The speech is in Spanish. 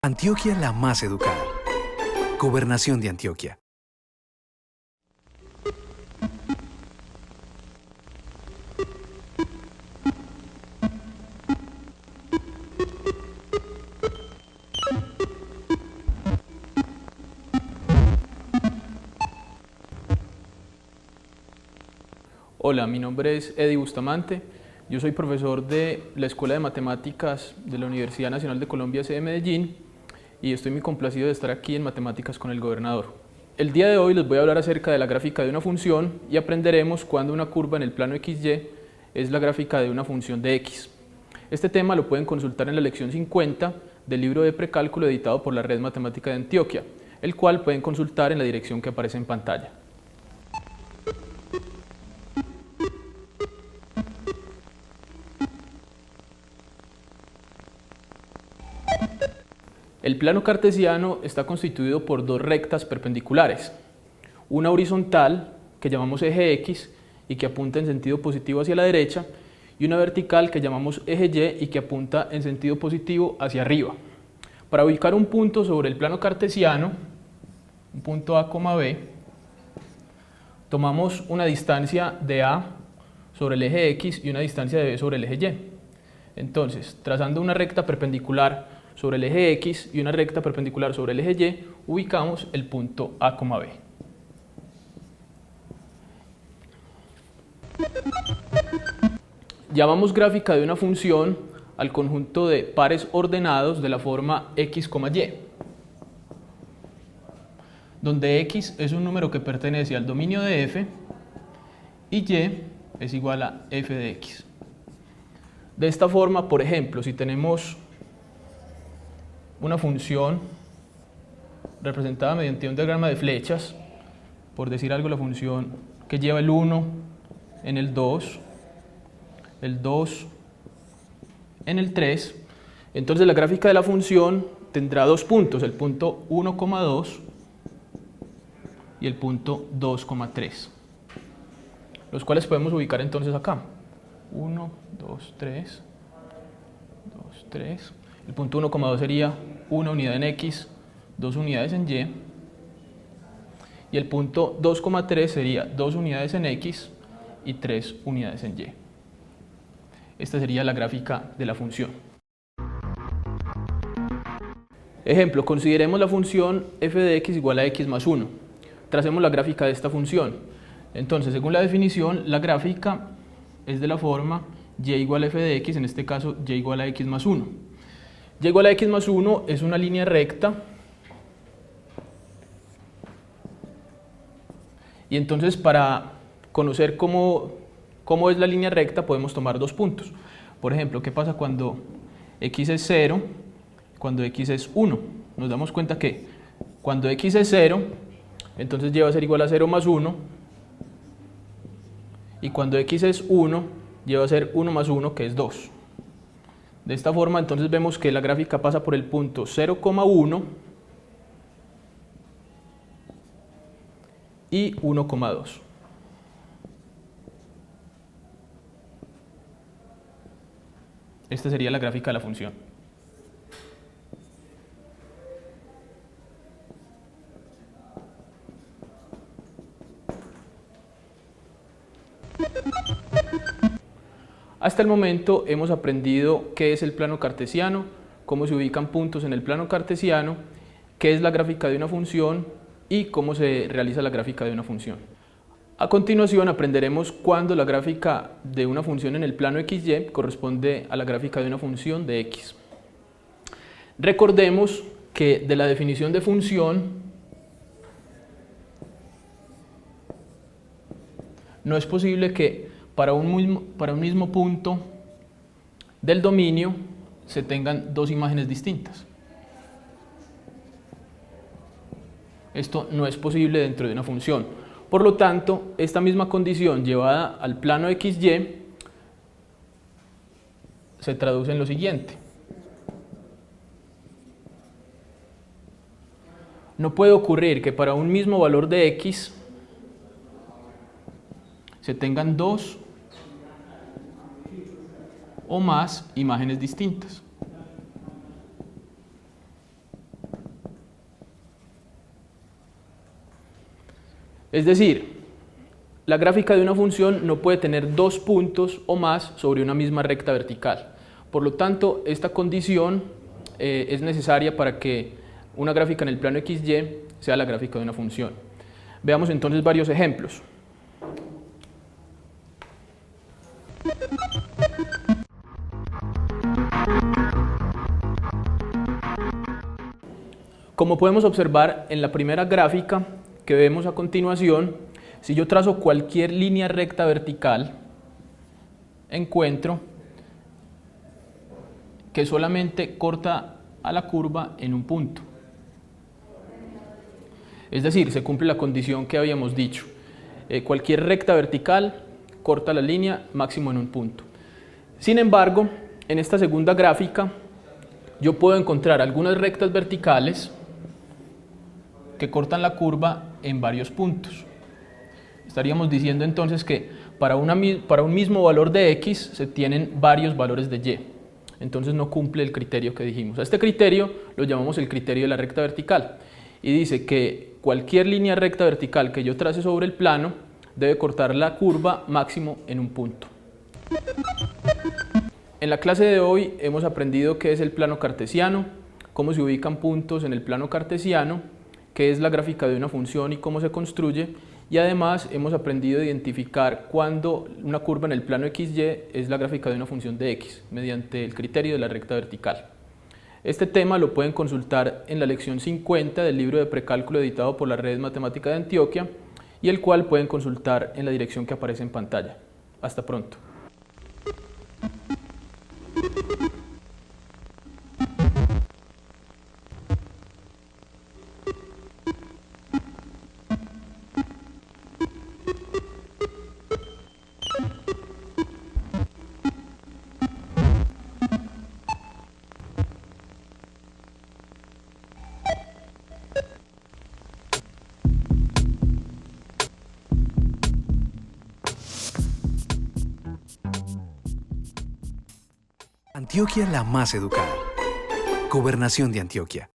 Antioquia la más educada. Gobernación de Antioquia. Hola, mi nombre es Eddie Bustamante, yo soy profesor de la Escuela de Matemáticas de la Universidad Nacional de Colombia, sede Medellín, y estoy muy complacido de estar aquí en Matemáticas con el Gobernador. El día de hoy les voy a hablar acerca de la gráfica de una función y aprenderemos cuándo una curva en el plano XY es la gráfica de una función de X. Este tema lo pueden consultar en la lección 50 del libro de precálculo editado por la Red Matemática de Antioquia, el cual pueden consultar en la dirección que aparece en pantalla. El plano cartesiano está constituido por dos rectas perpendiculares, una horizontal que llamamos eje X y que apunta en sentido positivo hacia la derecha, y una vertical que llamamos eje Y y que apunta en sentido positivo hacia arriba. Para ubicar un punto sobre el plano cartesiano, un punto A, B, tomamos una distancia de A sobre el eje X y una distancia de B sobre el eje Y. Entonces, trazando una recta perpendicular sobre el eje X y una recta perpendicular sobre el eje Y, ubicamos el punto A, B. Llamamos gráfica de una función al conjunto de pares ordenados de la forma x, y, donde x es un número que pertenece al dominio de f y y es igual a f de x. De esta forma, por ejemplo, si tenemos una función representada mediante un diagrama de flechas, por decir algo, la función que lleva el 1 en el 2 en el 3, entonces la gráfica de la función tendrá dos puntos, el punto 1,2 y el punto 2,3, los cuales podemos ubicar entonces acá. 1, 2, 3, 2, 3. El punto 1,2 sería 1 unidad en X, 2 unidades en Y. Y el punto 2,3 sería 2 unidades en X y 3 unidades en Y. Esta sería la gráfica de la función. Ejemplo, consideremos la función f de x igual a x más 1. Tracemos la gráfica de esta función. Entonces, según la definición, la gráfica es de la forma y igual a f de x, en este caso y igual a x más 1. Y igual a x más 1 es una línea recta, y entonces para conocer cómo es la línea recta podemos tomar dos puntos. Por ejemplo, ¿qué pasa cuando x es 0, cuando x es 1? Nos damos cuenta que cuando x es 0, entonces y va a ser igual a 0 más 1, y cuando x es 1, y va a ser 1 más 1, que es 2. De esta forma, entonces vemos que la gráfica pasa por el punto 0,1 y 1,2. Esta sería la gráfica de la función. Hasta el momento hemos aprendido qué es el plano cartesiano, cómo se ubican puntos en el plano cartesiano, qué es la gráfica de una función y cómo se realiza la gráfica de una función. A continuación aprenderemos cuándo la gráfica de una función en el plano XY corresponde a la gráfica de una función de X. Recordemos que de la definición de función no es posible que para un mismo punto del dominio se tengan dos imágenes distintas. Esto no es posible dentro de una función. Por lo tanto, esta misma condición llevada al plano XY se traduce en lo siguiente. No puede ocurrir que para un mismo valor de X se tengan dos o más imágenes distintas. Es decir, la gráfica de una función no puede tener dos puntos o más sobre una misma recta vertical. Por lo tanto, esta condición es necesaria para que una gráfica en el plano XY sea la gráfica de una función. Veamos entonces varios ejemplos. Como podemos observar en la primera gráfica que vemos a continuación, si yo trazo cualquier línea recta vertical, encuentro que solamente corta a la curva en un punto. Es decir, se cumple la condición que habíamos dicho. Cualquier recta vertical corta la línea máximo en un punto. Sin embargo, en esta segunda gráfica, yo puedo encontrar algunas rectas verticales que cortan la curva en varios puntos. Estaríamos diciendo entonces que para un mismo valor de x se tienen varios valores de y. Entonces no cumple el criterio que dijimos. A este criterio lo llamamos el criterio de la recta vertical. Y dice que cualquier línea recta vertical que yo trace sobre el plano debe cortar la curva máximo en un punto. En la clase de hoy hemos aprendido qué es el plano cartesiano, cómo se ubican puntos en el plano cartesiano, qué es la gráfica de una función y cómo se construye, y además hemos aprendido a identificar cuándo una curva en el plano XY es la gráfica de una función de x, mediante el criterio de la recta vertical. Este tema lo pueden consultar en la lección 50 del libro de precálculo editado por la Red Matemática de Antioquia, y el cual pueden consultar en la dirección que aparece en pantalla. Hasta pronto. Antioquia la más educada. Gobernación de Antioquia.